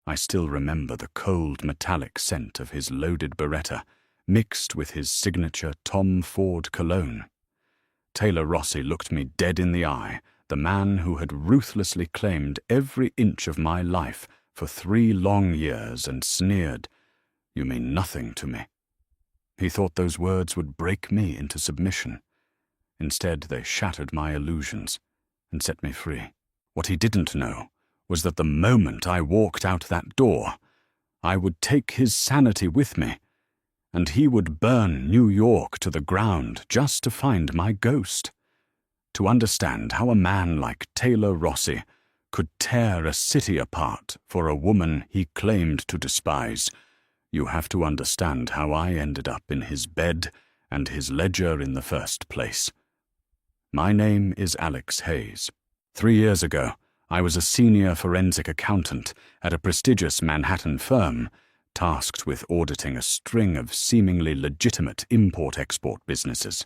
I still remember the cold metallic scent of his loaded Beretta, mixed with his signature Tom Ford cologne. Taylor Rossi looked me dead in the eye, the man who had ruthlessly claimed every inch of my life for 3 long years, and sneered, "You mean nothing to me." He thought those words would break me into submission. Instead, they shattered my illusions and set me free. What he didn't know was that the moment I walked out that door, I would take his sanity with me, and he would burn New York to the ground just to find my ghost. To understand how a man like Taylor Rossi could tear a city apart for a woman he claimed to despise, you have to understand how I ended up in his bed and his ledger in the first place. My name is Alex Hayes. 3 years ago, I was a senior forensic accountant at a prestigious Manhattan firm, tasked with auditing a string of seemingly legitimate import-export businesses.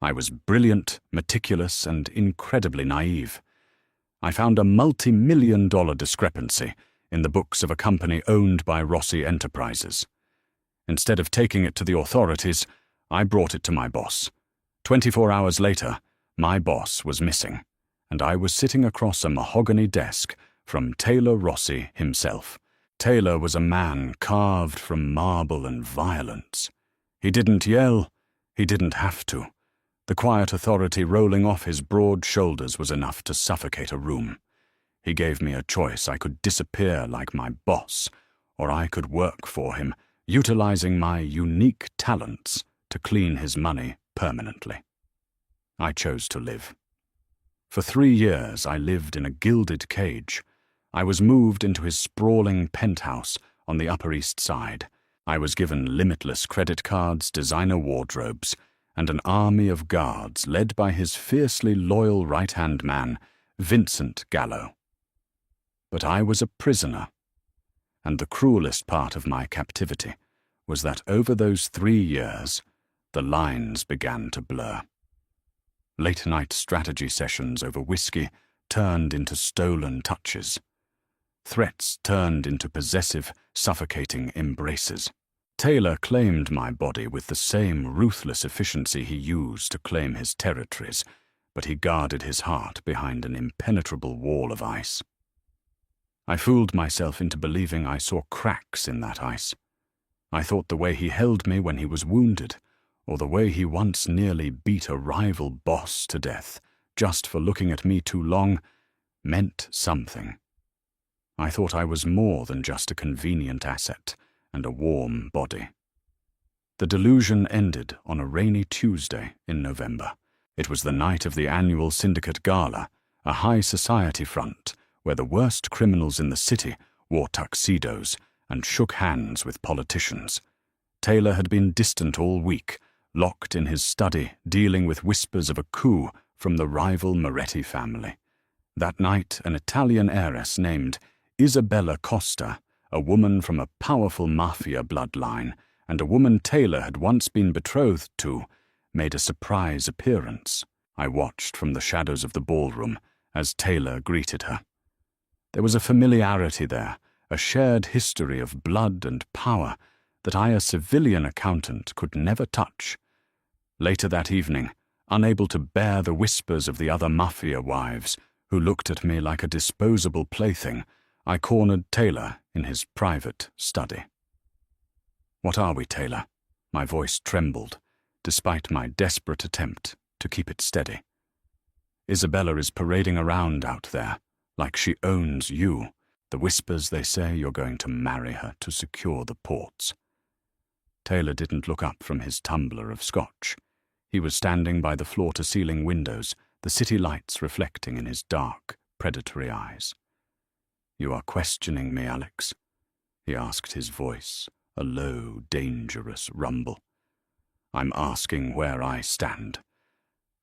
I was brilliant, meticulous, and incredibly naive. I found a multi-million-dollar discrepancy in the books of a company owned by Rossi Enterprises. Instead of taking it to the authorities, I brought it to my boss. 24 hours later, my boss was missing, and I was sitting across a mahogany desk from Taylor Rossi himself. Taylor was a man carved from marble and violence. He didn't yell. He didn't have to. The quiet authority rolling off his broad shoulders was enough to suffocate a room. He gave me a choice. I could disappear like my boss, or I could work for him, utilizing my unique talents to clean his money permanently. I chose to live. For 3 years, I lived in a gilded cage. I was moved into his sprawling penthouse on the Upper East Side. I was given limitless credit cards, designer wardrobes, and an army of guards led by his fiercely loyal right-hand man, Vincent Gallo. But I was a prisoner, and the cruelest part of my captivity was that over those 3 years, the lines began to blur. Late-night strategy sessions over whiskey turned into stolen touches. Threats turned into possessive, suffocating embraces. Taylor claimed my body with the same ruthless efficiency he used to claim his territories, but he guarded his heart behind an impenetrable wall of ice. I fooled myself into believing I saw cracks in that ice. I thought the way he held me when he was wounded, or the way he once nearly beat a rival boss to death just for looking at me too long, meant something. I thought I was more than just a convenient asset and a warm body. The delusion ended on a rainy Tuesday in November. It was the night of the annual Syndicate Gala, a high society front where the worst criminals in the city wore tuxedos and shook hands with politicians. Taylor had been distant all week, locked in his study, dealing with whispers of a coup from the rival Moretti family. That night, an Italian heiress named Isabella Costa, a woman from a powerful Mafia bloodline, and a woman Taylor had once been betrothed to, made a surprise appearance. I watched from the shadows of the ballroom as Taylor greeted her. There was a familiarity there, a shared history of blood and power that I, a civilian accountant, could never touch. Later that evening, unable to bear the whispers of the other Mafia wives, who looked at me like a disposable plaything, I cornered Taylor in his private study. "What are we, Taylor?" My voice trembled, despite my desperate attempt to keep it steady. "Isabella is parading around out there, like she owns you. The whispers, they say you're going to marry her to secure the ports." Taylor didn't look up from his tumbler of scotch. He was standing by the floor-to-ceiling windows, the city lights reflecting in his dark, predatory eyes. "You are questioning me, Alex?" he asked, his voice a low, dangerous rumble. "I'm asking where I stand."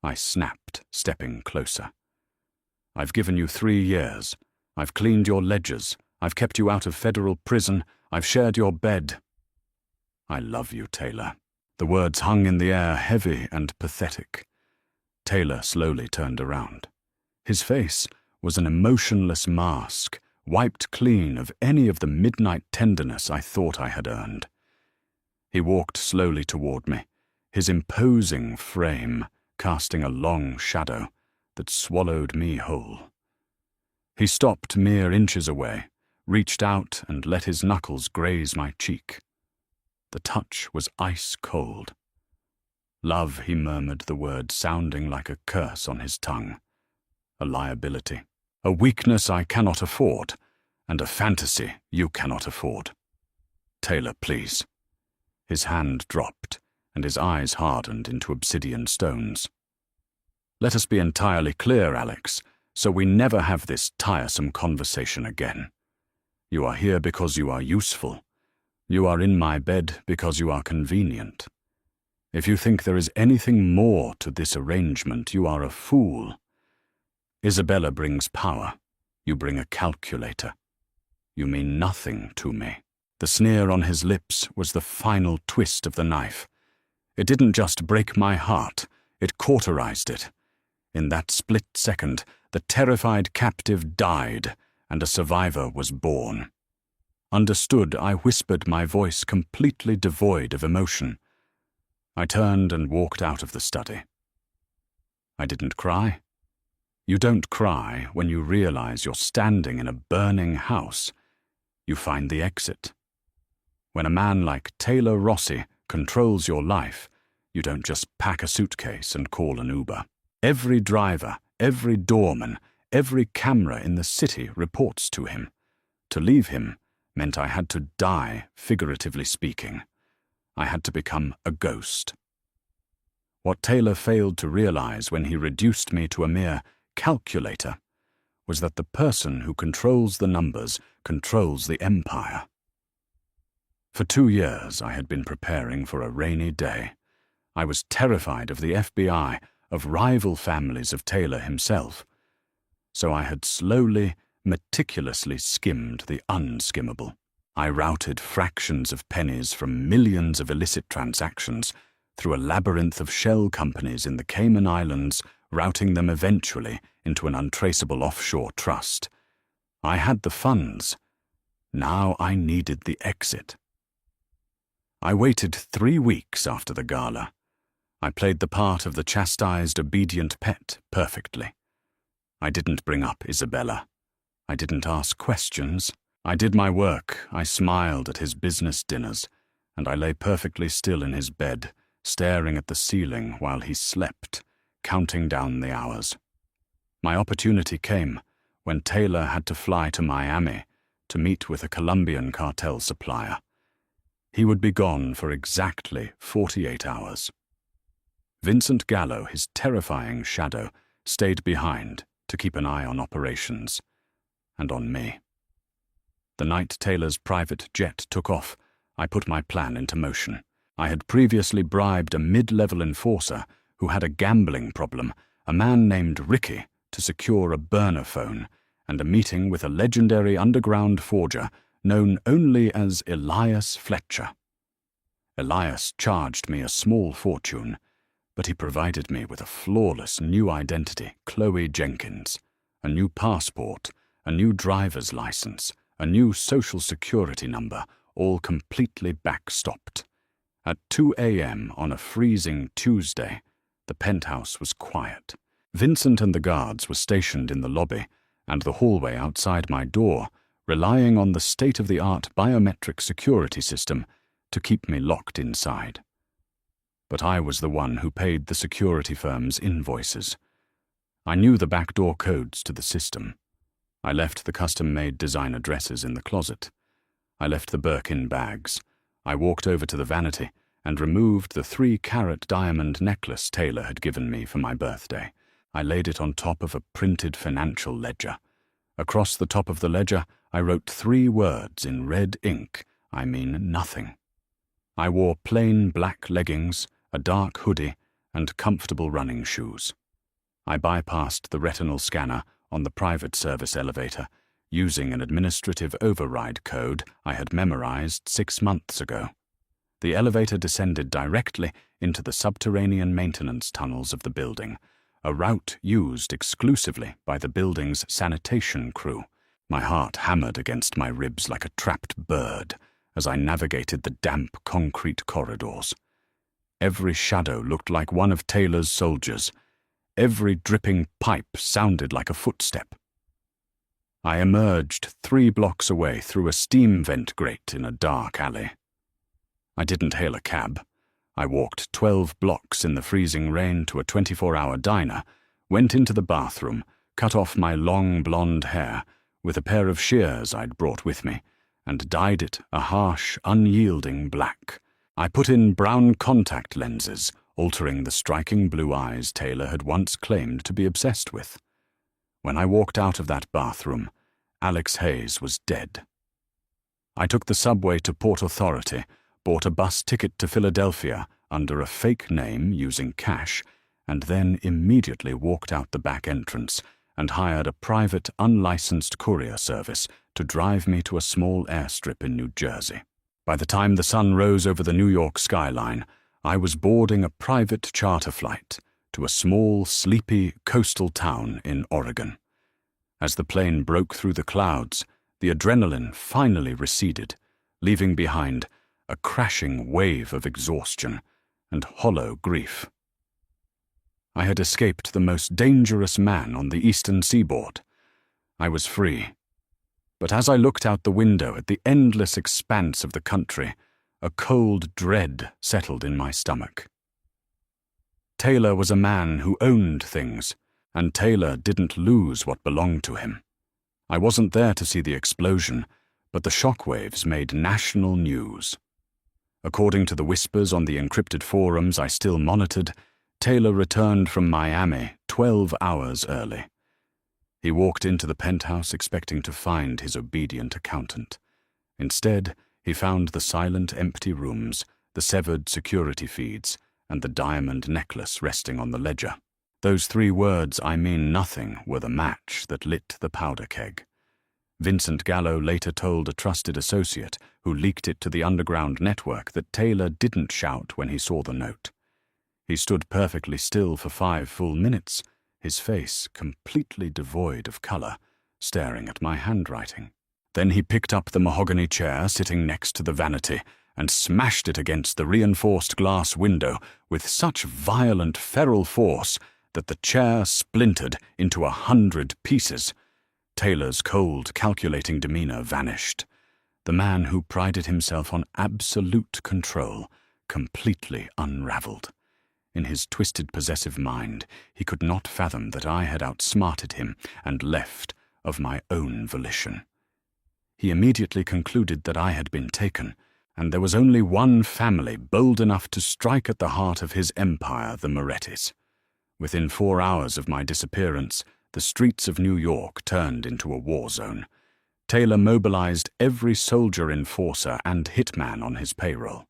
I snapped, stepping closer. "I've given you 3 years. I've cleaned your ledgers. I've kept you out of federal prison. I've shared your bed. I love you, Taylor." The words hung in the air, heavy and pathetic. Taylor slowly turned around. His face was an emotionless mask wiped clean of any of the midnight tenderness I thought I had earned. He walked slowly toward me, his imposing frame casting a long shadow that swallowed me whole. He stopped mere inches away, reached out and let his knuckles graze my cheek. The touch was ice cold. Love, he murmured the word, sounding like a curse on his tongue. A liability, a weakness I cannot afford, and a fantasy you cannot afford. Taylor, please. His hand dropped, and his eyes hardened into obsidian stones. Let us be entirely clear, Alex, so we never have this tiresome conversation again. You are here because you are useful. You are in my bed because you are convenient. If you think there is anything more to this arrangement, you are a fool. Isabella brings power. You bring a calculator. You mean nothing to me. The sneer on his lips was the final twist of the knife. It didn't just break my heart, it cauterized it. In that split second, the terrified captive died, and a survivor was born. Understood, I whispered, my voice completely devoid of emotion. I turned and walked out of the study. I didn't cry. You don't cry when you realize you're standing in a burning house. You find the exit. When a man like Taylor Rossi controls your life, you don't just pack a suitcase and call an Uber. Every driver, every doorman, every camera in the city reports to him. To leave him meant I had to die, figuratively speaking. I had to become a ghost. What Taylor failed to realize when he reduced me to a mere calculator was that the person who controls the numbers controls the empire. For 2 years I had been preparing for a rainy day. I was terrified of the FBI, of rival families of Taylor himself. So I had slowly, meticulously skimmed the unskimmable. I routed fractions of pennies from millions of illicit transactions through a labyrinth of shell companies in the Cayman Islands, routing them eventually into an untraceable offshore trust. I had the funds. Now I needed the exit. I waited 3 weeks after the gala. I played the part of the chastised, obedient pet perfectly. I didn't bring up Isabella. I didn't ask questions. I did my work. I smiled at his business dinners, and I lay perfectly still in his bed, staring at the ceiling while he slept, counting down the hours. My opportunity came when Taylor had to fly to Miami to meet with a Colombian cartel supplier. He would be gone for exactly 48 hours. Vincent Gallo, his terrifying shadow, stayed behind to keep an eye on operations, and on me. The night Taylor's private jet took off, I put my plan into motion. I had previously bribed a mid-level enforcer who had a gambling problem, a man named Ricky, to secure a burner phone, and a meeting with a legendary underground forger known only as Elias Fletcher. Elias charged me a small fortune, but he provided me with a flawless new identity, Chloe Jenkins, a new passport, a new driver's license, a new social security number, all completely backstopped. At 2 a.m. on a freezing Tuesday, the penthouse was quiet. Vincent and the guards were stationed in the lobby and the hallway outside my door, relying on the state-of-the-art biometric security system to keep me locked inside. But I was the one who paid the security firm's invoices. I knew the backdoor codes to the system. I left the custom-made designer dresses in the closet. I left the Birkin bags. I walked over to the vanity and removed the 3-carat diamond necklace Taylor had given me for my birthday. I laid it on top of a printed financial ledger. Across the top of the ledger, I wrote 3 words in red ink: I mean nothing. I wore plain black leggings, a dark hoodie, and comfortable running shoes. I bypassed the retinal scanner on the private service elevator, using an administrative override code I had memorized 6 months ago. The elevator descended directly into the subterranean maintenance tunnels of the building, a route used exclusively by the building's sanitation crew. My heart hammered against my ribs like a trapped bird as I navigated the damp concrete corridors. Every shadow looked like one of Taylor's soldiers. Every dripping pipe sounded like a footstep. I emerged 3 blocks away through a steam vent grate in a dark alley. I didn't hail a cab. I walked 12 blocks in the freezing rain to a 24-hour diner, went into the bathroom, cut off my long blonde hair with a pair of shears I'd brought with me, and dyed it a harsh, unyielding black. I put in brown contact lenses, altering the striking blue eyes Taylor had once claimed to be obsessed with. When I walked out of that bathroom, Alex Hayes was dead. I took the subway to Port Authority, bought a bus ticket to Philadelphia under a fake name using cash, and then immediately walked out the back entrance and hired a private, unlicensed courier service to drive me to a small airstrip in New Jersey. By the time the sun rose over the New York skyline, I was boarding a private charter flight to a small, sleepy coastal town in Oregon. As the plane broke through the clouds, the adrenaline finally receded, leaving behind a crashing wave of exhaustion and hollow grief. I had escaped the most dangerous man on the eastern seaboard. I was free. But as I looked out the window at the endless expanse of the country, a cold dread settled in my stomach. Taylor was a man who owned things, and Taylor didn't lose what belonged to him. I wasn't there to see the explosion, but the shockwaves made national news. According to the whispers on the encrypted forums I still monitored, Taylor returned from Miami 12 hours early. He walked into the penthouse expecting to find his obedient accountant. Instead, he found the silent, empty rooms, the severed security feeds, and the diamond necklace resting on the ledger. Those 3 words, "I mean nothing," were the match that lit the powder keg. Vincent Gallo later told a trusted associate who leaked it to the underground network that Taylor didn't shout when he saw the note. He stood perfectly still for 5 full minutes, his face completely devoid of color, staring at my handwriting. Then he picked up the mahogany chair sitting next to the vanity and smashed it against the reinforced glass window with such violent, feral force that the chair splintered into 100 pieces. Taylor's cold, calculating demeanor vanished. The man who prided himself on absolute control completely unraveled. In his twisted, possessive mind, he could not fathom that I had outsmarted him and left of my own volition. He immediately concluded that I had been taken, and there was only one family bold enough to strike at the heart of his empire, the Morettis. Within 4 hours of my disappearance, the streets of New York turned into a war zone. Taylor mobilized every soldier enforcer and hitman on his payroll.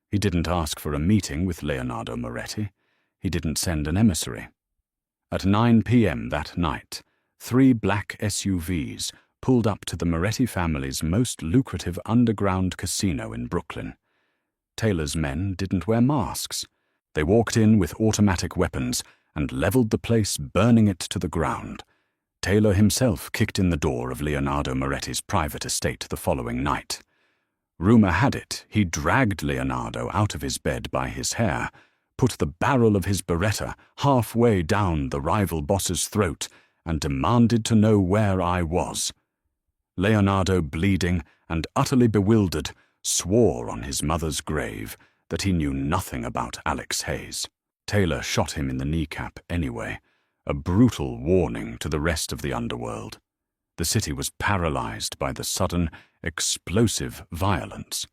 He didn't ask for a meeting with Leonardo Moretti. He didn't send an emissary. At 9 p.m. that night, 3 black SUVs pulled up to the Moretti family's most lucrative underground casino in Brooklyn. Taylor's men didn't wear masks. They walked in with automatic weapons and leveled the place, burning it to the ground. Taylor himself kicked in the door of Leonardo Moretti's private estate the following night. Rumor had it he dragged Leonardo out of his bed by his hair, put the barrel of his Beretta halfway down the rival boss's throat, and demanded to know where I was. Leonardo, bleeding and utterly bewildered, swore on his mother's grave that he knew nothing about Alex Hayes. Taylor shot him in the kneecap anyway, a brutal warning to the rest of the underworld. The city was paralyzed by the sudden, explosive violence.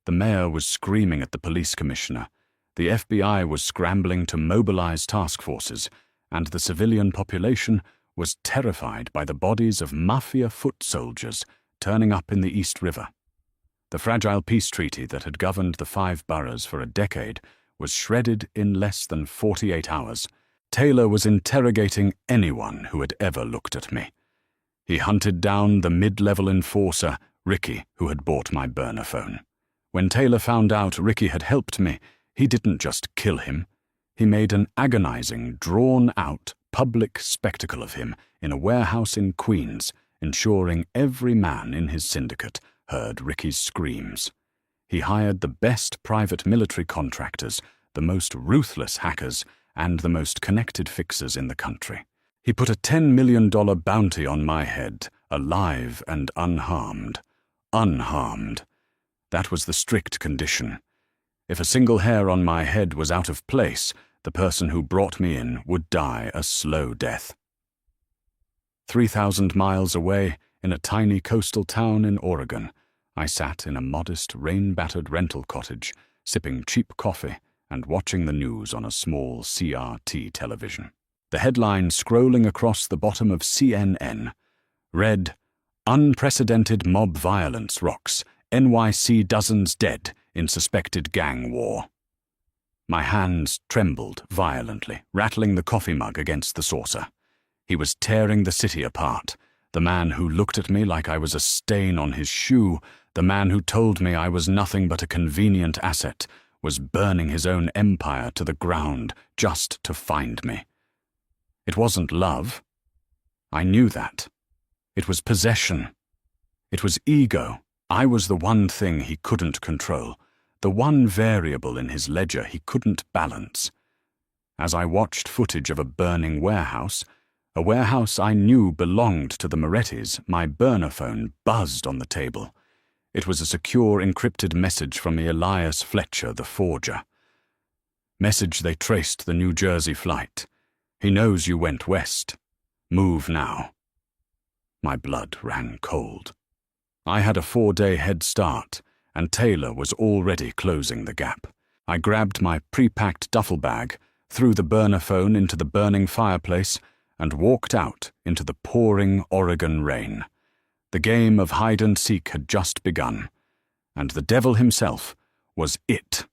The mayor was screaming at the police commissioner. The FBI was scrambling to mobilize task forces, and the civilian population was terrified by the bodies of Mafia foot soldiers turning up in the East River. The fragile peace treaty that had governed the 5 boroughs for a decade was shredded in less than 48 hours. Taylor was interrogating anyone who had ever looked at me. He hunted down the mid-level enforcer, Ricky, who had bought my burner phone. When Taylor found out Ricky had helped me, he didn't just kill him. He made an agonizing, drawn-out, public spectacle of him in a warehouse in Queens, ensuring every man in his syndicate heard Ricky's screams. He hired the best private military contractors, the most ruthless hackers, and the most connected fixers in the country. He put a $10 million bounty on my head, alive and unharmed. Unharmed. That was the strict condition. If a single hair on my head was out of place, the person who brought me in would die a slow death. 3,000 miles away, in a tiny coastal town in Oregon, I sat in a modest, rain-battered rental cottage, sipping cheap coffee and watching the news on a small CRT television. The headline scrolling across the bottom of CNN read, "Unprecedented mob violence rocks. NYC dozens dead in suspected gang war." My hands trembled violently, rattling the coffee mug against the saucer. He was tearing the city apart. The man who looked at me like I was a stain on his shoe, the man who told me I was nothing but a convenient asset, was burning his own empire to the ground just to find me. It wasn't love. I knew that. It was possession. It was ego. I was the one thing he couldn't control, the one variable in his ledger he couldn't balance. As I watched footage of a burning warehouse, a warehouse I knew belonged to the Morettis, my burner phone buzzed on the table. It was a secure encrypted message from Elias Fletcher, the forger. Message they traced the New Jersey flight. "He knows you went west. Move now." My blood ran cold. I had a 4-day head start, and Taylor was already closing the gap. I grabbed my pre-packed duffel bag, threw the burner phone into the burning fireplace, and walked out into the pouring Oregon rain. The game of hide-and-seek had just begun, and the devil himself was it.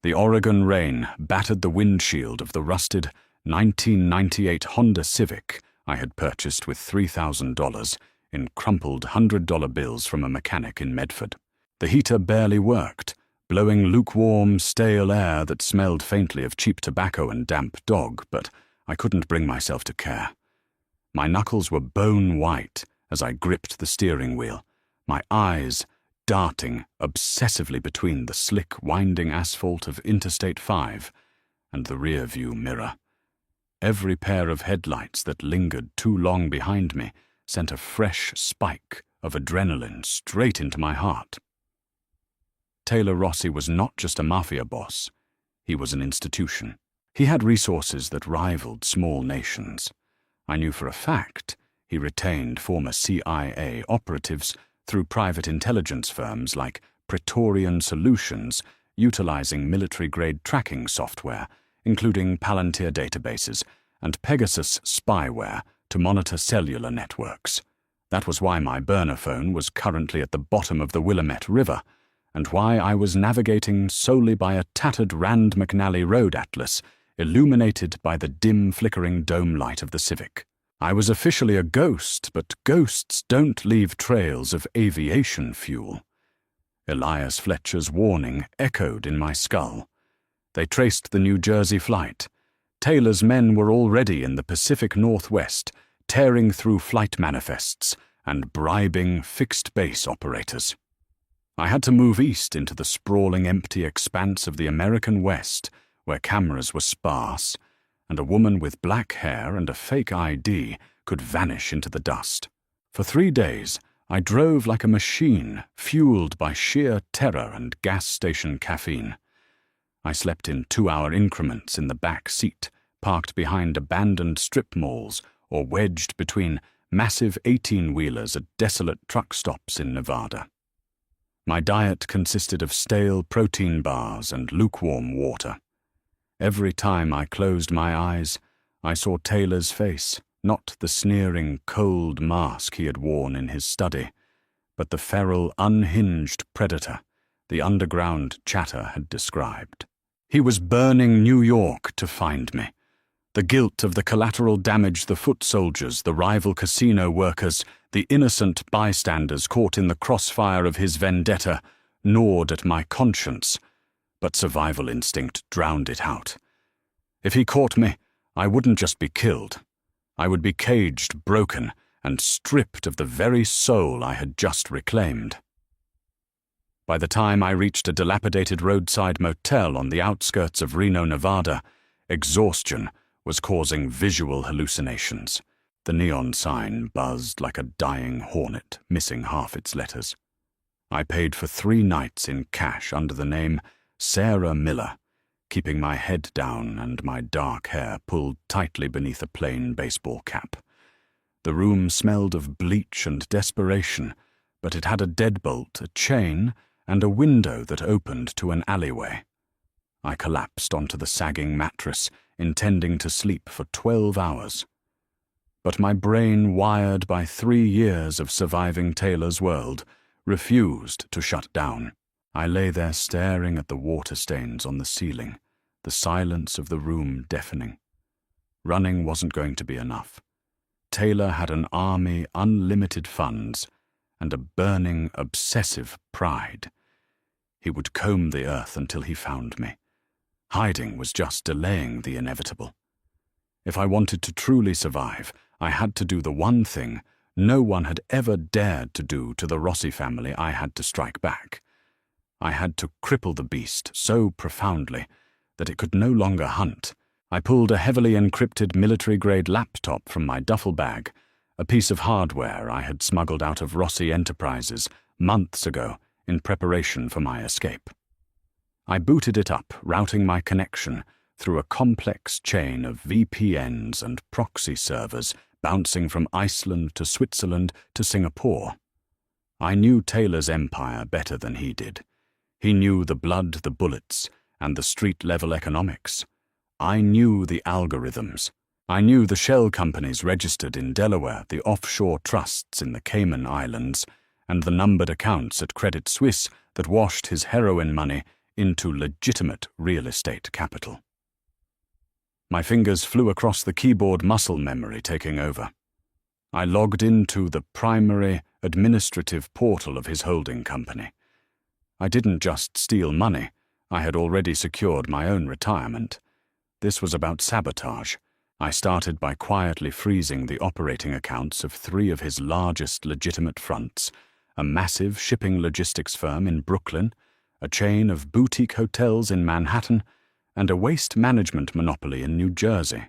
The Oregon rain battered the windshield of the rusted 1998 Honda Civic I had purchased with $3,000 in crumpled $100 bills from a mechanic in Medford. The heater barely worked, blowing lukewarm, stale air that smelled faintly of cheap tobacco and damp dog, but I couldn't bring myself to care. My knuckles were bone white as I gripped the steering wheel, my eyes darting obsessively between the slick, winding asphalt of Interstate 5 and the rear-view mirror. Every pair of headlights that lingered too long behind me sent a fresh spike of adrenaline straight into my heart. Taylor Rossi was not just a Mafia boss. He was an institution. He had resources that rivaled small nations. I knew for a fact he retained former CIA operatives through private intelligence firms like Praetorian Solutions, utilizing military-grade tracking software, including Palantir databases and Pegasus spyware to monitor cellular networks. That was why my burner phone was currently at the bottom of the Willamette River, and why I was navigating solely by a tattered Rand McNally road atlas, illuminated by the dim, flickering dome light of the Civic. I was officially a ghost, but ghosts don't leave trails of aviation fuel. Elias Fletcher's warning echoed in my skull. They traced the New Jersey flight. Taylor's men were already in the Pacific Northwest, tearing through flight manifests and bribing fixed-base operators. I had to move east into the sprawling, empty expanse of the American West, where cameras were sparse, and a woman with black hair and a fake ID could vanish into the dust. For 3 days, I drove like a machine, fueled by sheer terror and gas station caffeine. I slept in 2-hour increments in the back seat, parked behind abandoned strip malls or wedged between massive 18-wheelers at desolate truck stops in Nevada. My diet consisted of stale protein bars and lukewarm water. Every time I closed my eyes, I saw Taylor's face, not the sneering, cold mask he had worn in his study, but the feral, unhinged predator the underground chatter had described. He was burning New York to find me. The guilt of the collateral damage the foot soldiers, the rival casino workers, the innocent bystanders caught in the crossfire of his vendetta gnawed at my conscience, but survival instinct drowned it out. If he caught me, I wouldn't just be killed. I would be caged, broken, and stripped of the very soul I had just reclaimed. By the time I reached a dilapidated roadside motel on the outskirts of Reno, Nevada, exhaustion was causing visual hallucinations. The neon sign buzzed like a dying hornet, missing half its letters. I paid for 3 nights in cash under the name Sarah Miller, keeping my head down and my dark hair pulled tightly beneath a plain baseball cap. The room smelled of bleach and desperation, but it had a deadbolt, a chain, and a window that opened to an alleyway. I collapsed onto the sagging mattress, intending to sleep for 12 hours. But my brain, wired by 3 years of surviving Taylor's world, refused to shut down. I lay there staring at the water stains on the ceiling, the silence of the room deafening. Running wasn't going to be enough. Taylor had an army, unlimited funds, and a burning, obsessive pride. He would comb the earth until he found me. Hiding was just delaying the inevitable. If I wanted to truly survive, I had to do the one thing no one had ever dared to do to the Rossi family. I had to strike back. I had to cripple the beast so profoundly that it could no longer hunt. I pulled a heavily encrypted military-grade laptop from my duffel bag, a piece of hardware I had smuggled out of Rossi Enterprises months ago in preparation for my escape. I booted it up, routing my connection through a complex chain of VPNs and proxy servers bouncing from Iceland to Switzerland to Singapore. I knew Taylor's empire better than he did. He knew the blood, the bullets, and the street-level economics. I knew the algorithms. I knew the shell companies registered in Delaware, the offshore trusts in the Cayman Islands, and the numbered accounts at Credit Suisse that washed his heroin money into legitimate real estate capital. My fingers flew across the keyboard, muscle memory taking over. I logged into the primary administrative portal of his holding company. I didn't just steal money. I had already secured my own retirement. This was about sabotage. I started by quietly freezing the operating accounts of 3 of his largest legitimate fronts, a massive shipping logistics firm in Brooklyn, a chain of boutique hotels in Manhattan, and a waste management monopoly in New Jersey.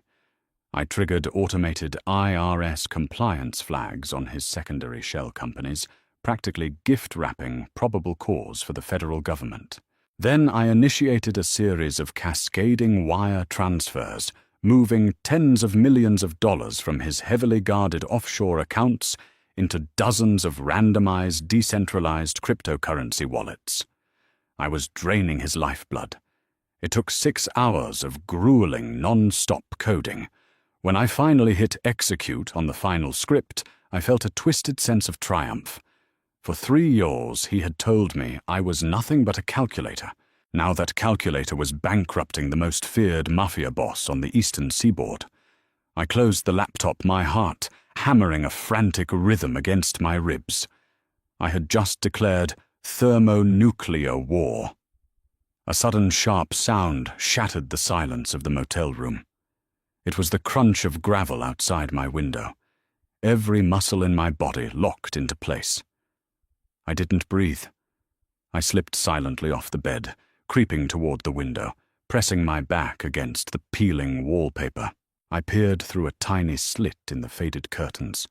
I triggered automated IRS compliance flags on his secondary shell companies, practically gift-wrapping probable cause for the federal government. Then I initiated a series of cascading wire transfers, moving tens of millions of dollars from his heavily guarded offshore accounts into dozens of randomized, decentralized cryptocurrency wallets. I was draining his lifeblood. It took 6 hours of grueling, non-stop coding. When I finally hit execute on the final script, I felt a twisted sense of triumph. For 3 years, he had told me I was nothing but a calculator. Now that calculator was bankrupting the most feared Mafia boss on the eastern seaboard. I closed the laptop, my heart hammering a frantic rhythm against my ribs. I had just declared thermonuclear war. A sudden sharp sound shattered the silence of the motel room. It was the crunch of gravel outside my window. Every muscle in my body locked into place. I didn't breathe. I slipped silently off the bed, creeping toward the window, pressing my back against the peeling wallpaper. I peered through a tiny slit in the faded curtains.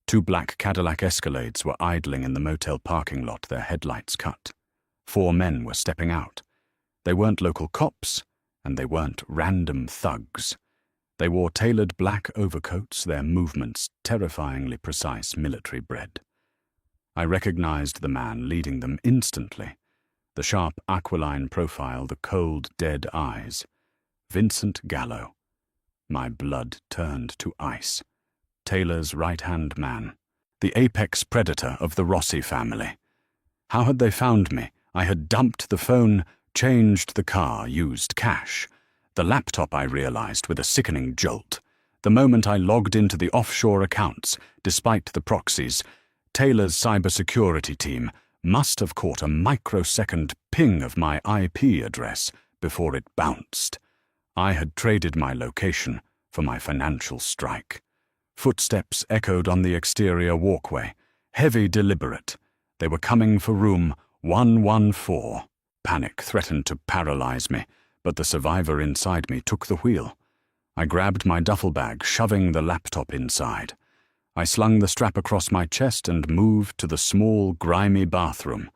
2 black Cadillac Escalades were idling in the motel parking lot, their headlights cut. 4 men were stepping out. They weren't local cops, and they weren't random thugs. They wore tailored black overcoats, their movements terrifyingly precise, military bred. I recognized the man leading them instantly. The sharp aquiline profile, the cold, dead eyes. Vincent Gallo. My blood turned to ice. Taylor's right-hand man. The apex predator of the Rossi family. How had they found me? I had dumped the phone, changed the car, used cash. The laptop, I realized with a sickening jolt. The moment I logged into the offshore accounts, despite the proxies, Taylor's cybersecurity team must have caught a microsecond ping of my IP address before it bounced. I had traded my location for my financial strike. Footsteps echoed on the exterior walkway, heavy, deliberate. They were coming for room 114. Panic threatened to paralyze me, but the survivor inside me took the wheel. I grabbed my duffel bag, shoving the laptop inside. I slung the strap across my chest and moved to the small, grimy bathroom.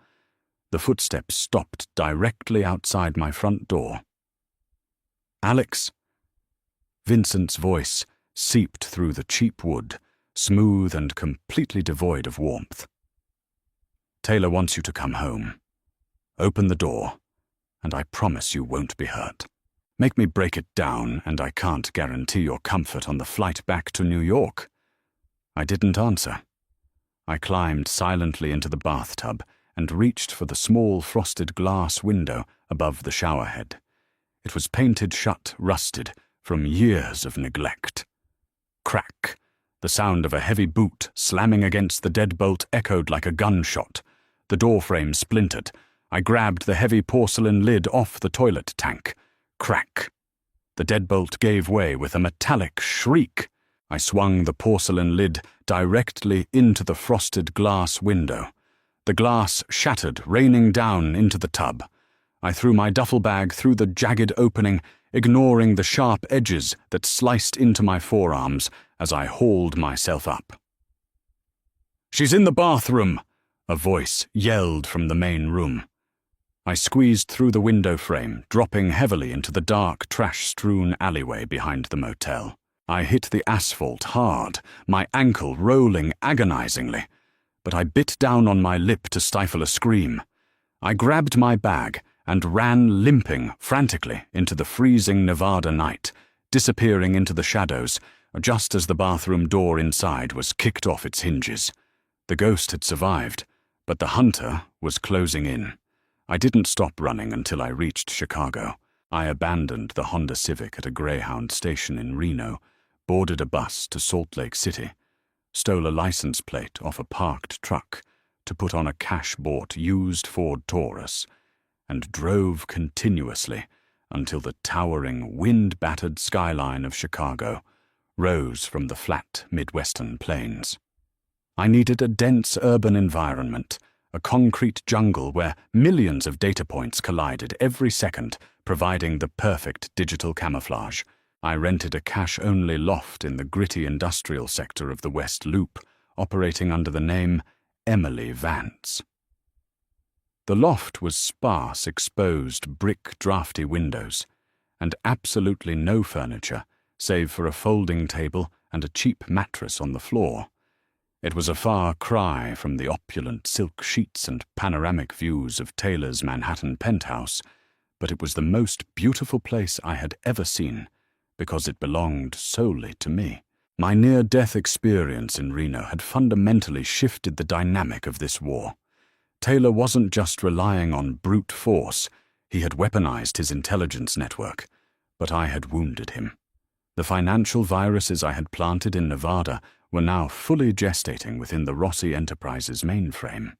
The footsteps stopped directly outside my front door. "Alex?" Vincent's voice seeped through the cheap wood, smooth and completely devoid of warmth. "Taylor wants you to come home. Open the door, and I promise you won't be hurt. Make me break it down, and I can't guarantee your comfort on the flight back to New York." I didn't answer. I climbed silently into the bathtub and reached for the small frosted glass window above the showerhead. It was painted shut, rusted, from years of neglect. Crack! The sound of a heavy boot slamming against the deadbolt echoed like a gunshot. The doorframe splintered. I grabbed the heavy porcelain lid off the toilet tank. Crack! The deadbolt gave way with a metallic shriek. I swung the porcelain lid directly into the frosted glass window. The glass shattered, raining down into the tub. I threw my duffel bag through the jagged opening, ignoring the sharp edges that sliced into my forearms as I hauled myself up. "She's in the bathroom!" a voice yelled from the main room. I squeezed through the window frame, dropping heavily into the dark, trash-strewn alleyway behind the motel. I hit the asphalt hard, my ankle rolling agonizingly, but I bit down on my lip to stifle a scream. I grabbed my bag and ran limping frantically into the freezing Nevada night, disappearing into the shadows just as the bathroom door inside was kicked off its hinges. The ghost had survived, but the hunter was closing in. I didn't stop running until I reached Chicago. I abandoned the Honda Civic at a Greyhound station in Reno, boarded a bus to Salt Lake City, stole a license plate off a parked truck to put on a cash-bought used Ford Taurus, and drove continuously until the towering, wind-battered skyline of Chicago rose from the flat Midwestern plains. I needed a dense urban environment, a concrete jungle where millions of data points collided every second, providing the perfect digital camouflage. I rented a cash-only loft in the gritty industrial sector of the West Loop, operating under the name Emily Vance. The loft was sparse, exposed, brick, drafty windows, and absolutely no furniture, save for a folding table and a cheap mattress on the floor. It was a far cry from the opulent silk sheets and panoramic views of Taylor's Manhattan penthouse, but it was the most beautiful place I had ever seen, because it belonged solely to me. My near-death experience in Reno had fundamentally shifted the dynamic of this war. Taylor wasn't just relying on brute force, he had weaponized his intelligence network, but I had wounded him. The financial viruses I had planted in Nevada were now fully gestating within the Rossi Enterprises mainframe.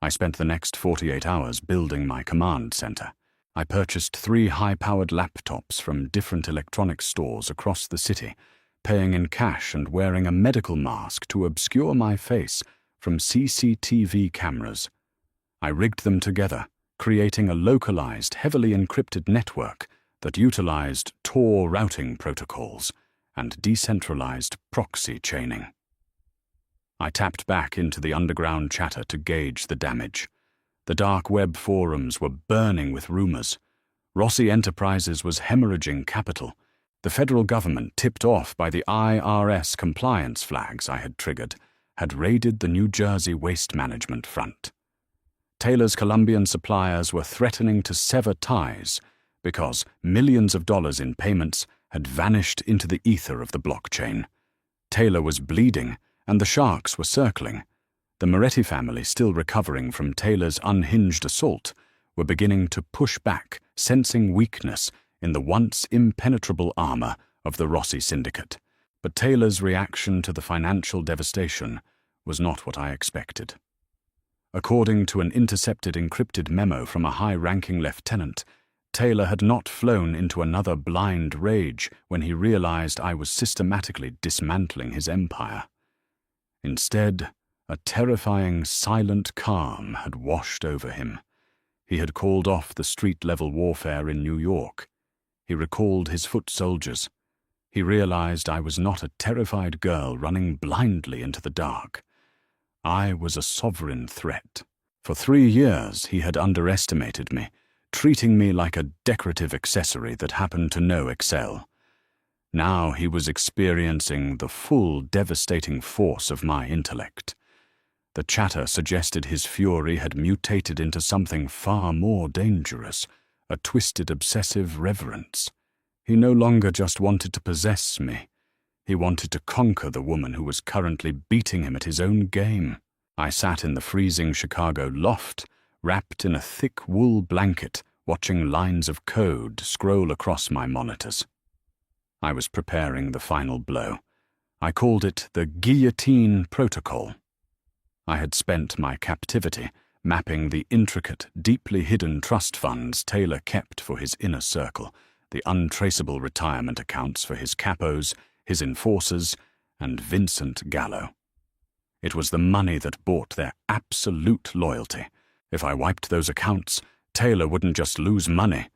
I spent the next 48 hours building my command center. I purchased 3 high-powered laptops from different electronics stores across the city, paying in cash and wearing a medical mask to obscure my face from CCTV cameras. I rigged them together, creating a localized, heavily encrypted network that utilized Tor routing protocols and decentralized proxy chaining. I tapped back into the underground chatter to gauge the damage. The dark web forums were burning with rumors. Rossi Enterprises was hemorrhaging capital. The federal government, tipped off by the IRS compliance flags I had triggered, had raided the New Jersey waste management front. Taylor's Colombian suppliers were threatening to sever ties because millions of dollars in payments had vanished into the ether of the blockchain. Taylor was bleeding, and the sharks were circling. The Moretti family, still recovering from Taylor's unhinged assault, were beginning to push back, sensing weakness in the once impenetrable armor of the Rossi syndicate. But Taylor's reaction to the financial devastation was not what I expected. According to an intercepted encrypted memo from a high-ranking lieutenant, Taylor had not flown into another blind rage when he realized I was systematically dismantling his empire. Instead, a terrifying silent calm had washed over him. He had called off the street-level warfare in New York. He recalled his foot soldiers. He realized I was not a terrified girl running blindly into the dark. I was a sovereign threat. For 3 years he had underestimated me, treating me like a decorative accessory that happened to know Excel. Now he was experiencing the full devastating force of my intellect. The chatter suggested his fury had mutated into something far more dangerous, a twisted obsessive reverence. He no longer just wanted to possess me. He wanted to conquer the woman who was currently beating him at his own game. I sat in the freezing Chicago loft, wrapped in a thick wool blanket, watching lines of code scroll across my monitors. I was preparing the final blow. I called it the Guillotine Protocol. I had spent my captivity mapping the intricate, deeply hidden trust funds Taylor kept for his inner circle, the untraceable retirement accounts for his capos, his enforcers, and Vincent Gallo. It was the money that bought their absolute loyalty. If I wiped those accounts, Taylor wouldn't just lose money.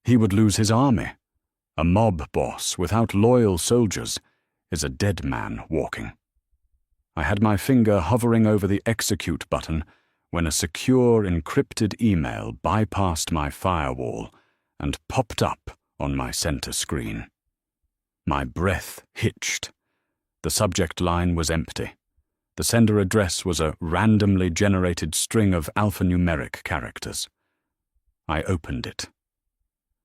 He would lose his army. A mob boss without loyal soldiers is a dead man walking. I had my finger hovering over the execute button when a secure encrypted email bypassed my firewall and popped up on my center screen. My breath hitched. The subject line was empty. The sender address was a randomly generated string of alphanumeric characters. I opened it.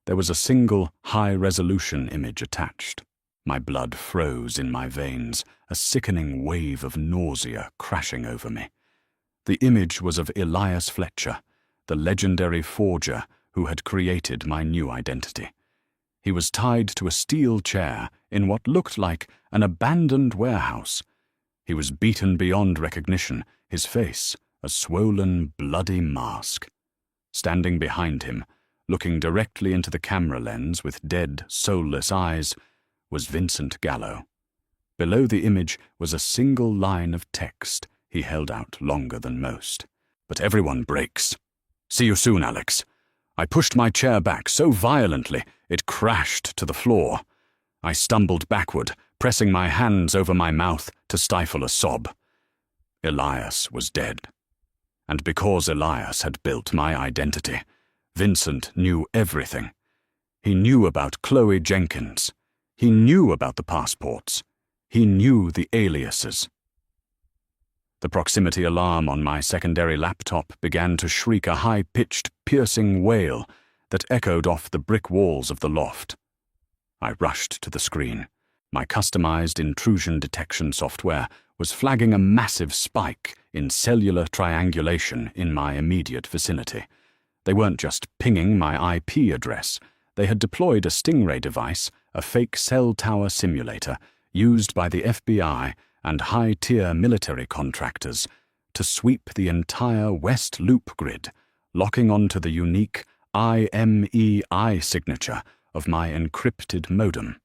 There was a single high-resolution image attached. My blood froze in my veins, a sickening wave of nausea crashing over me. The image was of Elias Fletcher, the legendary forger who had created my new identity. He was tied to a steel chair in what looked like an abandoned warehouse. He was beaten beyond recognition, his face a swollen, bloody mask. Standing behind him, looking directly into the camera lens with dead, soulless eyes, was Vincent Gallo. Below the image was a single line of text he held out longer than most. But everyone breaks. See you soon, Alex. I pushed my chair back so violently it crashed to the floor. I stumbled backward, pressing my hands over my mouth to stifle a sob. Elias was dead. And because Elias had built my identity, Vincent knew everything. He knew about Chloe Jenkins. He knew about the passports. He knew the aliases. The proximity alarm on my secondary laptop began to shriek a high-pitched, piercing wail that echoed off the brick walls of the loft. I rushed to the screen. My customized intrusion detection software was flagging a massive spike in cellular triangulation in my immediate vicinity. They weren't just pinging my IP address. They had deployed a Stingray device, a fake cell tower simulator, used by the FBI and high-tier military contractors to sweep the entire West Loop grid, locking onto the unique IMEI signature of my encrypted modem.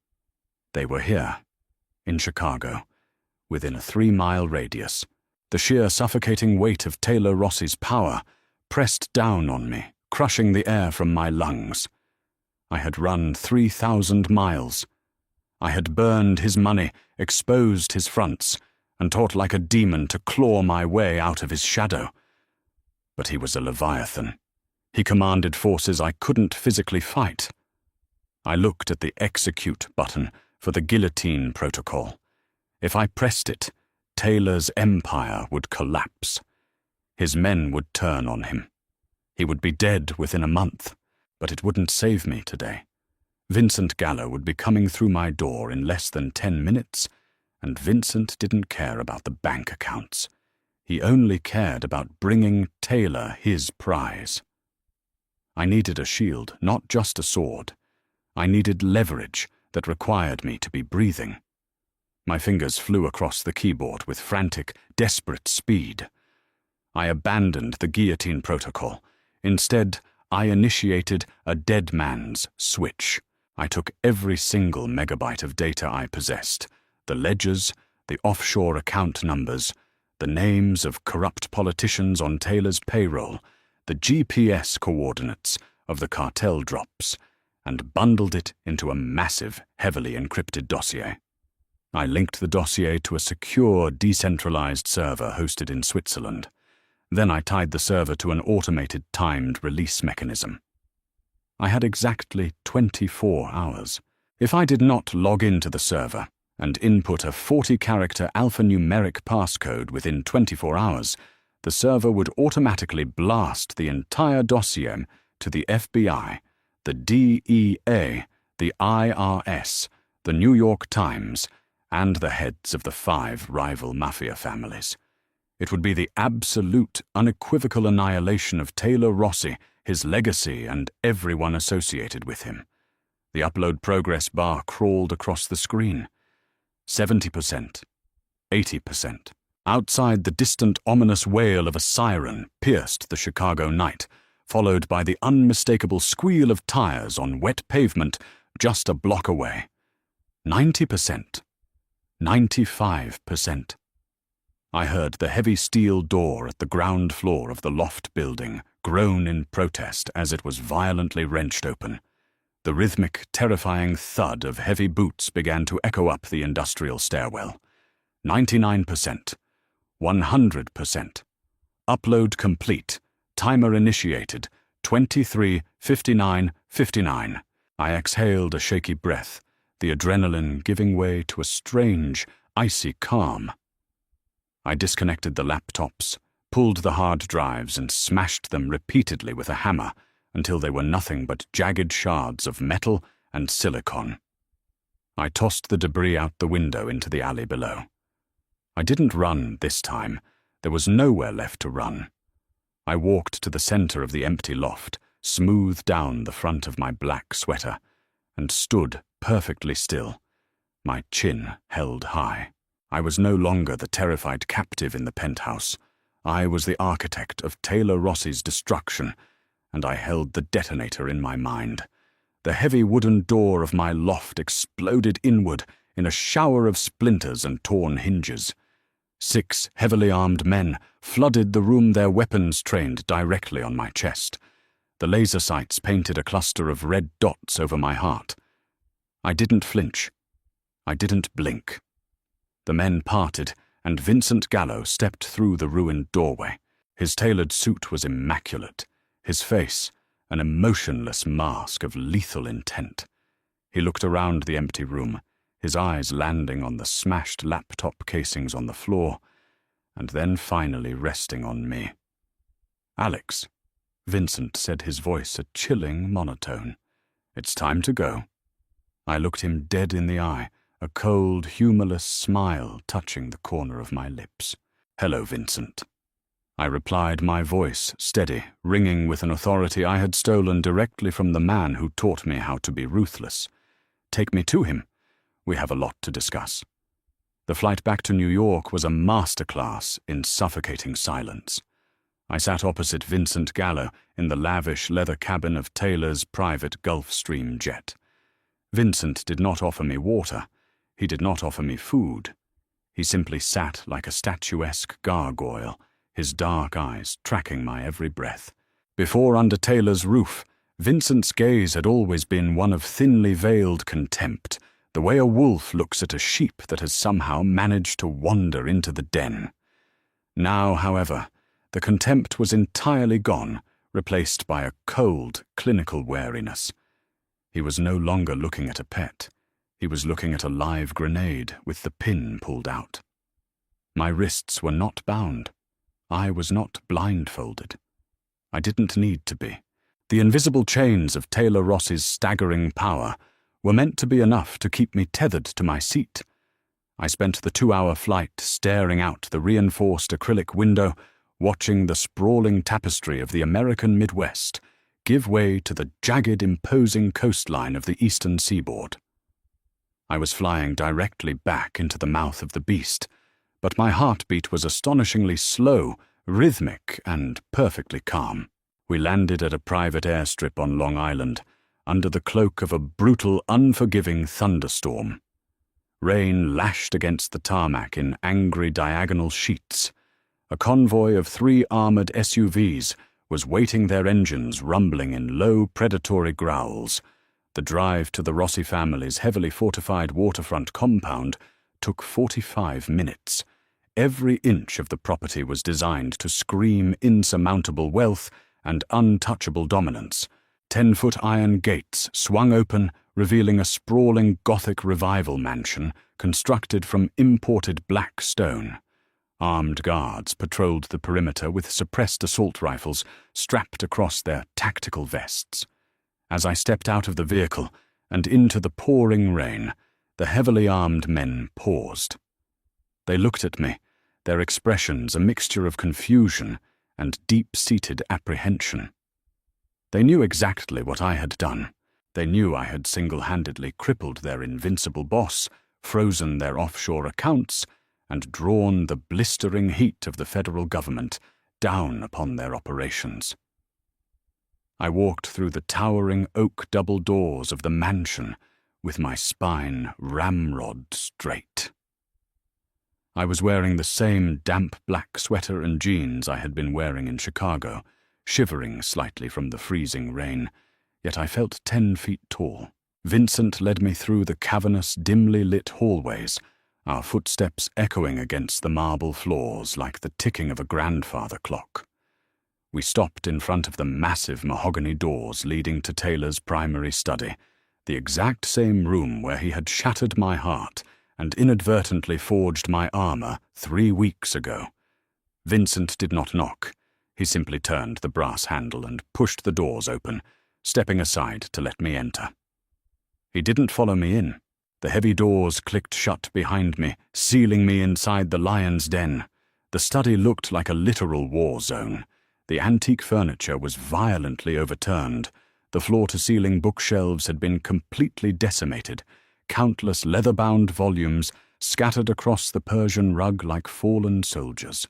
They were here, in Chicago, within a 3-mile radius. The sheer suffocating weight of Taylor Rossi's power pressed down on me, crushing the air from my lungs. I had run 3,000 miles. I had burned his money, exposed his fronts, and taught like a demon to claw my way out of his shadow. But he was a leviathan. He commanded forces I couldn't physically fight. I looked at the execute button for the Guillotine Protocol. If I pressed it, Taylor's empire would collapse. His men would turn on him. He would be dead within a month, but it wouldn't save me today. Vincent Gallo would be coming through my door in less than 10 minutes, and Vincent didn't care about the bank accounts. He only cared about bringing Taylor his prize. I needed a shield, not just a sword. I needed leverage that required me to be breathing. My fingers flew across the keyboard with frantic, desperate speed. I abandoned the Guillotine Protocol. Instead, I initiated a dead man's switch. I took every single megabyte of data I possessed, the ledgers, the offshore account numbers, the names of corrupt politicians on Taylor's payroll, the GPS coordinates of the cartel drops, and bundled it into a massive, heavily encrypted dossier. I linked the dossier to a secure, decentralized server hosted in Switzerland. Then I tied the server to an automated, timed release mechanism. I had exactly 24 hours. If I did not log into the server and input a 40-character alphanumeric passcode within 24 hours, the server would automatically blast the entire dossier to the FBI, the DEA, the IRS, the New York Times, and the heads of the 5 rival Mafia families. It would be the absolute, unequivocal annihilation of Taylor Rossi, his legacy, and everyone associated with him. The upload progress bar crawled across the screen. 70%. 80%. Outside, the distant, ominous wail of a siren pierced the Chicago night, followed by the unmistakable squeal of tires on wet pavement just a block away. 90%. 95%. I heard the heavy steel door at the ground floor of the loft building groan in protest as it was violently wrenched open. The rhythmic, terrifying thud of heavy boots began to echo up the industrial stairwell. 99%. 100%. Upload complete. Timer initiated. 23:59:59. I exhaled a shaky breath, the adrenaline giving way to a strange, icy calm. I disconnected the laptops, pulled the hard drives, and smashed them repeatedly with a hammer until they were nothing but jagged shards of metal and silicon. I tossed the debris out the window into the alley below. I didn't run this time. There was nowhere left to run. I walked to the center of the empty loft, smoothed down the front of my black sweater, and stood perfectly still, my chin held high. I was no longer the terrified captive in the penthouse. I was the architect of Taylor Rossi's destruction, and I held the detonator in my mind. The heavy wooden door of my loft exploded inward in a shower of splinters and torn hinges. 6 heavily armed men flooded the room, their weapons trained directly on my chest. The laser sights painted a cluster of red dots over my heart. I didn't flinch. I didn't blink. The men parted, and Vincent Gallo stepped through the ruined doorway. His tailored suit was immaculate, his face an emotionless mask of lethal intent. He looked around the empty room, his eyes landing on the smashed laptop casings on the floor, and then finally resting on me. "Alex," Vincent said, his voice a chilling monotone. "It's time to go." I looked him dead in the eye, a cold, humorless smile touching the corner of my lips. "Hello, Vincent." I replied, my voice steady, ringing with an authority I had stolen directly from the man who taught me how to be ruthless. "Take me to him. We have a lot to discuss." The flight back to New York was a masterclass in suffocating silence. I sat opposite Vincent Gallo in the lavish leather cabin of Taylor's private Gulfstream jet. Vincent did not offer me water. He did not offer me food. He simply sat like a statuesque gargoyle, his dark eyes tracking my every breath. Before, under Taylor's roof, Vincent's gaze had always been one of thinly veiled contempt, the way a wolf looks at a sheep that has somehow managed to wander into the den. Now, however, the contempt was entirely gone, replaced by a cold, clinical wariness. He was no longer looking at a pet. He was looking at a live grenade with the pin pulled out. My wrists were not bound. I was not blindfolded. I didn't need to be. The invisible chains of Taylor Rossi's staggering power were meant to be enough to keep me tethered to my seat. I spent the 2-hour flight staring out the reinforced acrylic window, watching the sprawling tapestry of the American Midwest give way to the jagged, imposing coastline of the eastern seaboard. I was flying directly back into the mouth of the beast, but my heartbeat was astonishingly slow, rhythmic, and perfectly calm. We landed at a private airstrip on Long Island, under the cloak of a brutal, unforgiving thunderstorm. Rain lashed against the tarmac in angry diagonal sheets. A convoy of 3 armored SUVs was waiting, their engines rumbling in low, predatory growls. The drive to the Rossi family's heavily fortified waterfront compound took 45 minutes. Every inch of the property was designed to scream insurmountable wealth and untouchable dominance. 10-foot iron gates swung open, revealing a sprawling Gothic revival mansion constructed from imported black stone. Armed guards patrolled the perimeter with suppressed assault rifles strapped across their tactical vests. As I stepped out of the vehicle and into the pouring rain, the heavily armed men paused. They looked at me, their expressions a mixture of confusion and deep-seated apprehension. They knew exactly what I had done. They knew I had single-handedly crippled their invincible boss, frozen their offshore accounts, and drawn the blistering heat of the federal government down upon their operations. I walked through the towering oak double doors of the mansion with my spine ramrod straight. I was wearing the same damp black sweater and jeans I had been wearing in Chicago, shivering slightly from the freezing rain, yet I felt 10 feet tall. Vincent led me through the cavernous, dimly lit hallways, our footsteps echoing against the marble floors like the ticking of a grandfather clock. We stopped in front of the massive mahogany doors leading to Taylor's primary study, the exact same room where he had shattered my heart and inadvertently forged my armor 3 weeks ago. Vincent did not knock. He simply turned the brass handle and pushed the doors open, stepping aside to let me enter. He didn't follow me in. The heavy doors clicked shut behind me, sealing me inside the lion's den. The study looked like a literal war zone. The antique furniture was violently overturned. The floor-to-ceiling bookshelves had been completely decimated, countless leather-bound volumes scattered across the Persian rug like fallen soldiers.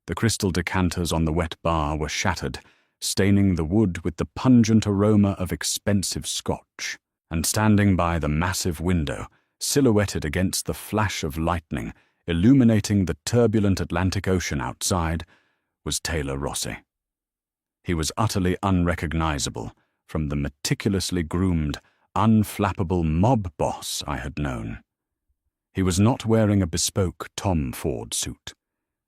The crystal decanters on the wet bar were shattered, staining the wood with the pungent aroma of expensive scotch. And standing by the massive window, silhouetted against the flash of lightning, illuminating the turbulent Atlantic Ocean outside, was Taylor Rossi. He was utterly unrecognizable from the meticulously groomed, unflappable mob boss I had known. He was not wearing a bespoke Tom Ford suit.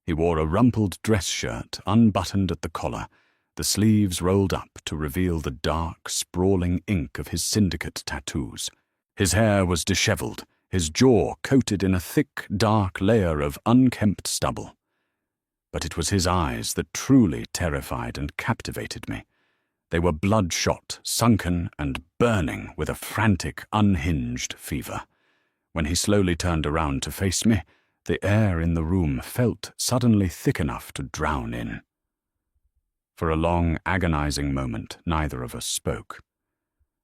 He wore a rumpled dress shirt unbuttoned at the collar, the sleeves rolled up to reveal the dark, sprawling ink of his syndicate tattoos. His hair was disheveled, his jaw coated in a thick, dark layer of unkempt stubble. But it was his eyes that truly terrified and captivated me. They were bloodshot, sunken, and burning with a frantic, unhinged fever. When he slowly turned around to face me, the air in the room felt suddenly thick enough to drown in. For a long, agonizing moment, neither of us spoke.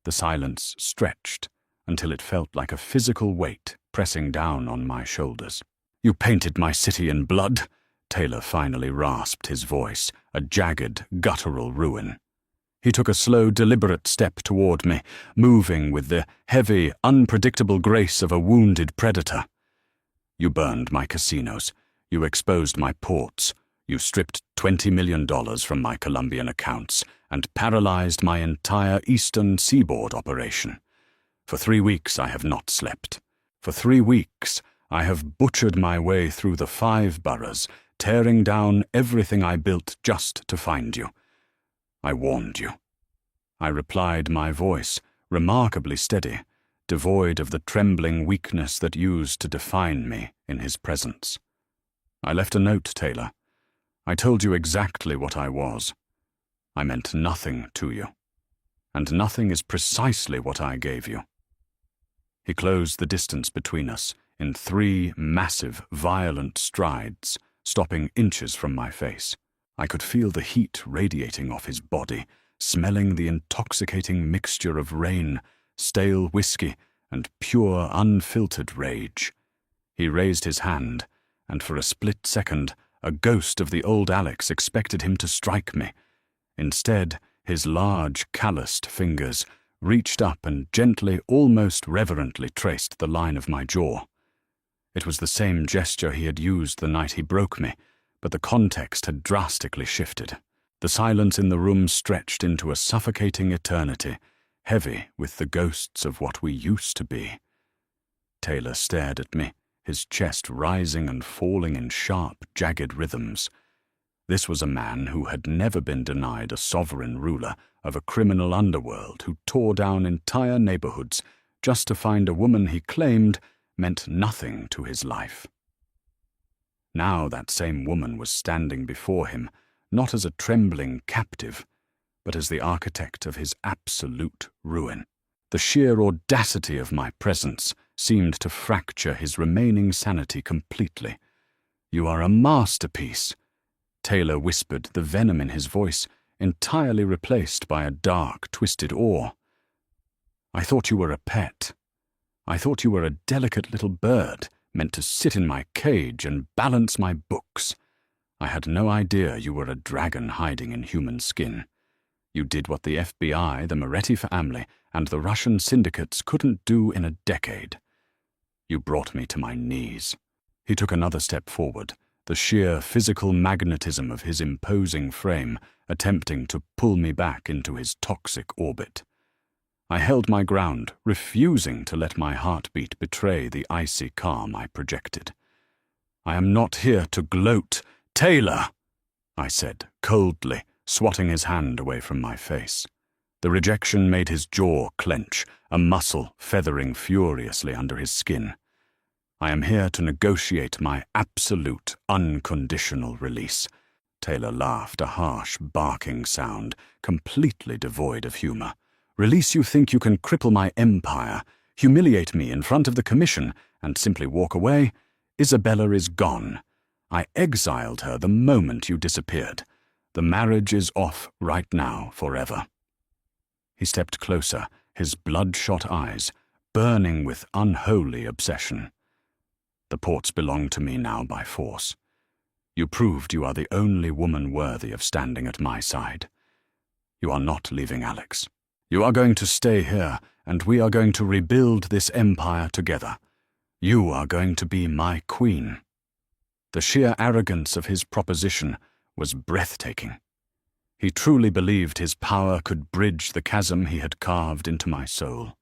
The silence stretched until it felt like a physical weight pressing down on my shoulders. "You painted my city in blood," Taylor finally rasped, his voice a jagged, guttural ruin. He took a slow, deliberate step toward me, moving with the heavy, unpredictable grace of a wounded predator. "You burned my casinos. You exposed my ports. You stripped $20 million from my Colombian accounts and paralyzed my entire eastern seaboard operation. For 3 weeks I have not slept. For 3 weeks I have butchered my way through the 5 boroughs, tearing down everything I built just to find you. I warned you." I replied, my voice remarkably steady, devoid of the trembling weakness that used to define me in his presence. "I left a note, Taylor. I told you exactly what I was. I meant nothing to you. And nothing is precisely what I gave you." He closed the distance between us in 3 massive, violent strides, stopping inches from my face. I could feel the heat radiating off his body, smelling the intoxicating mixture of rain, stale whiskey, and pure, unfiltered rage. He raised his hand, and for a split second, a ghost of the old Alex expected him to strike me. Instead, his large, calloused fingers reached up and gently, almost reverently traced the line of my jaw. It was the same gesture he had used the night he broke me, but the context had drastically shifted. The silence in the room stretched into a suffocating eternity, heavy with the ghosts of what we used to be. Taylor stared at me, his chest rising and falling in sharp, jagged rhythms. This was a man who had never been denied a sovereign ruler of a criminal underworld who tore down entire neighborhoods just to find a woman he claimed meant nothing to his life. Now that same woman was standing before him, not as a trembling captive, but as the architect of his absolute ruin. The sheer audacity of my presence seemed to fracture his remaining sanity completely. "You are a masterpiece," Taylor whispered, the venom in his voice entirely replaced by a dark, twisted awe. "I thought you were a pet. I thought you were a delicate little bird meant to sit in my cage and balance my books. I had no idea you were a dragon hiding in human skin. You did what the FBI, the Moretti family, and the Russian syndicates couldn't do in a decade. You brought me to my knees." He took another step forward, the sheer physical magnetism of his imposing frame attempting to pull me back into his toxic orbit. I held my ground, refusing to let my heartbeat betray the icy calm I projected. "I am not here to gloat, Taylor," I said, coldly, swatting his hand away from my face. The rejection made his jaw clench, a muscle feathering furiously under his skin. "I am here to negotiate my absolute, unconditional release." Taylor laughed, a harsh, barking sound, completely devoid of humor. "Release you think you can cripple my empire, humiliate me in front of the commission, and simply walk away? Isabella is gone. I exiled her the moment you disappeared. The marriage is off right now, forever." He stepped closer, his bloodshot eyes burning with unholy obsession. "The ports belong to me now by force. You proved you are the only woman worthy of standing at my side. You are not leaving Alex. You are going to stay here, and we are going to rebuild this empire together. You are going to be my queen." The sheer arrogance of his proposition was breathtaking. He truly believed his power could bridge the chasm he had carved into my soul.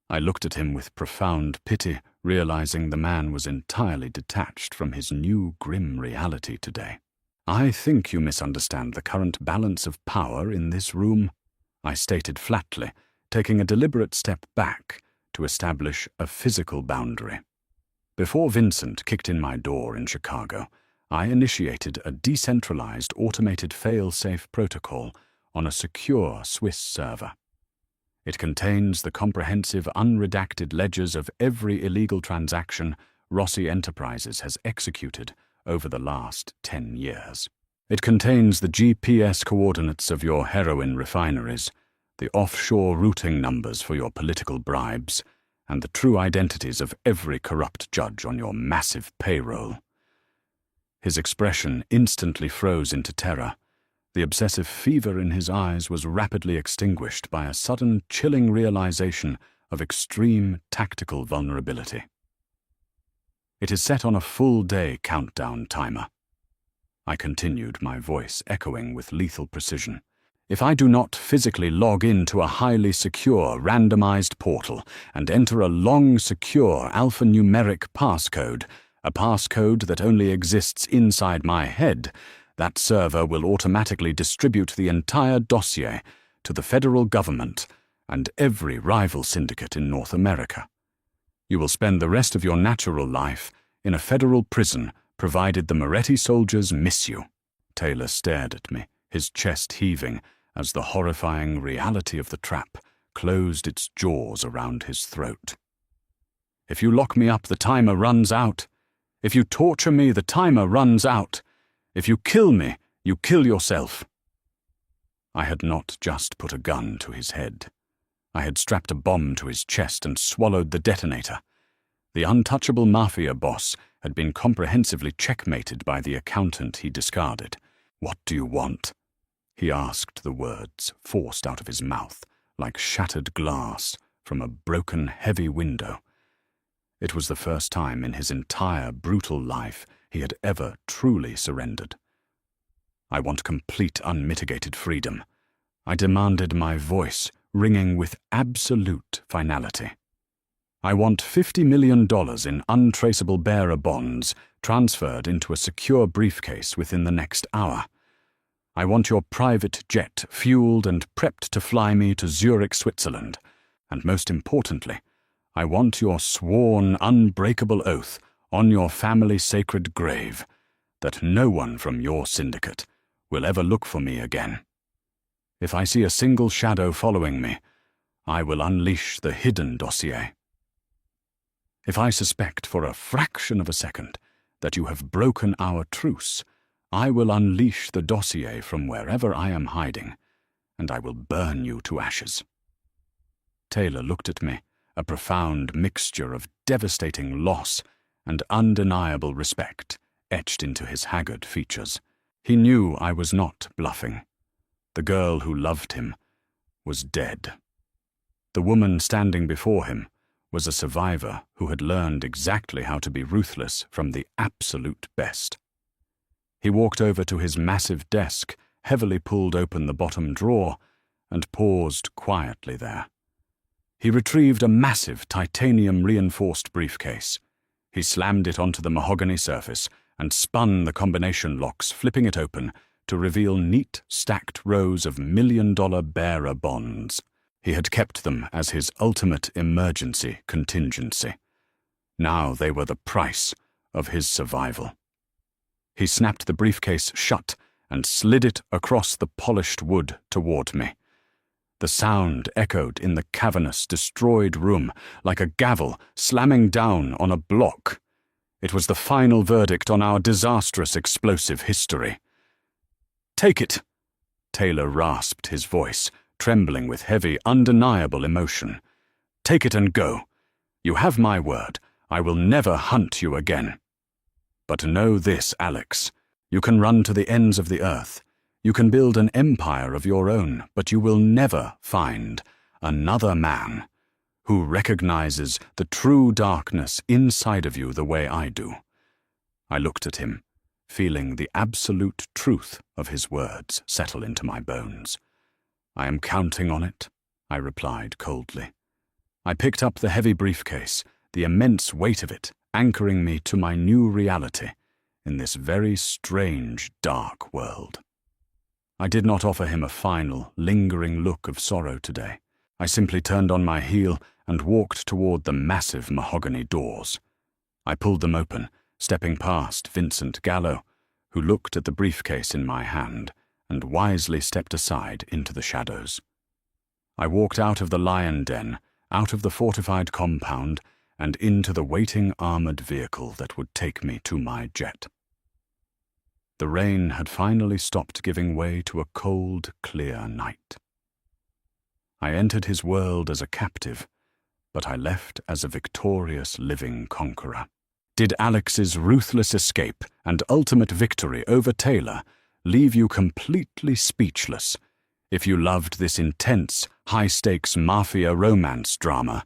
I looked at him with profound pity, realizing the man was entirely detached from his new grim reality today. "I think you misunderstand the current balance of power in this room," I stated flatly, taking a deliberate step back to establish a physical boundary. Before Vincent kicked in my door in Chicago, I initiated a decentralized automated fail-safe protocol on a secure Swiss server. It contains the comprehensive unredacted ledgers of every illegal transaction Rossi Enterprises has executed over the last 10 years. It contains the GPS coordinates of your heroin refineries, the offshore routing numbers for your political bribes, and the true identities of every corrupt judge on your massive payroll. His expression instantly froze into terror. The obsessive fever in his eyes was rapidly extinguished by a sudden, chilling realization of extreme tactical vulnerability. "It is set on a full-day countdown timer," I continued, my voice echoing with lethal precision. "If I do not physically log into a highly secure, randomized portal and enter a long, secure alphanumeric passcode, a passcode that only exists inside my head, that server will automatically distribute the entire dossier to the federal government and every rival syndicate in North America. You will spend the rest of your natural life in a federal prison, provided the Moretti soldiers miss you." Taylor stared at me, his chest heaving, as the horrifying reality of the trap closed its jaws around his throat. "If you lock me up, the timer runs out. If you torture me, the timer runs out. If you kill me, you kill yourself." I had not just put a gun to his head. I had strapped a bomb to his chest and swallowed the detonator. The untouchable Mafia boss had been comprehensively checkmated by the accountant he discarded. "What do you want?" he asked, the words forced out of his mouth like shattered glass from a broken, heavy window. It was the first time in his entire brutal life he had ever truly surrendered. I want complete, unmitigated freedom. I demanded, my voice ringing with absolute finality. I want $50 million in untraceable bearer bonds transferred into a secure briefcase within the next hour. I want your private jet fueled and prepped to fly me to Zurich, Switzerland. And most importantly, I want your sworn, unbreakable oath on your family's sacred grave that no one from your syndicate will ever look for me again. If I see a single shadow following me, I will unleash the hidden dossier. If I suspect for a fraction of a second that you have broken our truce, I will unleash the dossier from wherever I am hiding, and I will burn you to ashes. Taylor looked at me, a profound mixture of devastating loss and undeniable respect etched into his haggard features. He knew I was not bluffing. The girl who loved him was dead. The woman standing before him was a survivor who had learned exactly how to be ruthless from the absolute best. He walked over to his massive desk, heavily pulled open the bottom drawer, and paused quietly there. He retrieved a massive titanium-reinforced briefcase. He slammed it onto the mahogany surface and spun the combination locks, flipping it open to reveal neat, stacked rows of million-dollar bearer bonds. He had kept them as his ultimate emergency contingency. Now they were the price of his survival. He snapped the briefcase shut and slid it across the polished wood toward me. The sound echoed in the cavernous, destroyed room like a gavel slamming down on a block. It was the final verdict on our disastrous explosive history. "Take it," Taylor rasped, his voice trembling with heavy, undeniable emotion. "Take it and go. You have my word. I will never hunt you again. But know this, Alex. You can run to the ends of the earth. You can build an empire of your own, but you will never find another man who recognizes the true darkness inside of you the way I do." I looked at him, feeling the absolute truth of his words settle into my bones. "I am counting on it," I replied coldly. I picked up the heavy briefcase, the immense weight of it anchoring me to my new reality in this very strange, dark world. I did not offer him a final, lingering look of sorrow today. I simply turned on my heel and walked toward the massive mahogany doors. I pulled them open, stepping past Vincent Gallo, who looked at the briefcase in my hand and wisely stepped aside into the shadows. I walked out of the lion den, out of the fortified compound, and into the waiting armored vehicle that would take me to my jet. The rain had finally stopped giving way to a cold, clear night. I entered his world as a captive, but I left as a victorious living conqueror. Did Alex's ruthless escape and ultimate victory over Taylor leave you completely speechless? If you loved this intense, high-stakes Mafia romance drama,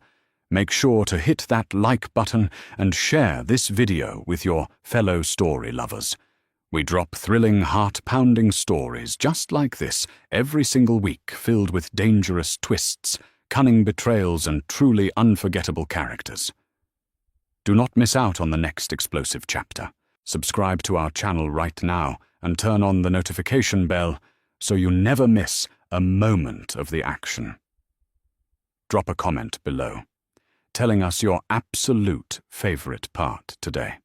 make sure to hit that like button and share this video with your fellow story lovers. We drop thrilling, heart-pounding stories just like this every single week, filled with dangerous twists, cunning betrayals, and truly unforgettable characters. Do not miss out on the next explosive chapter. Subscribe to our channel right now and turn on the notification bell so you never miss a moment of the action. Drop a comment below, telling us your absolute favorite part today.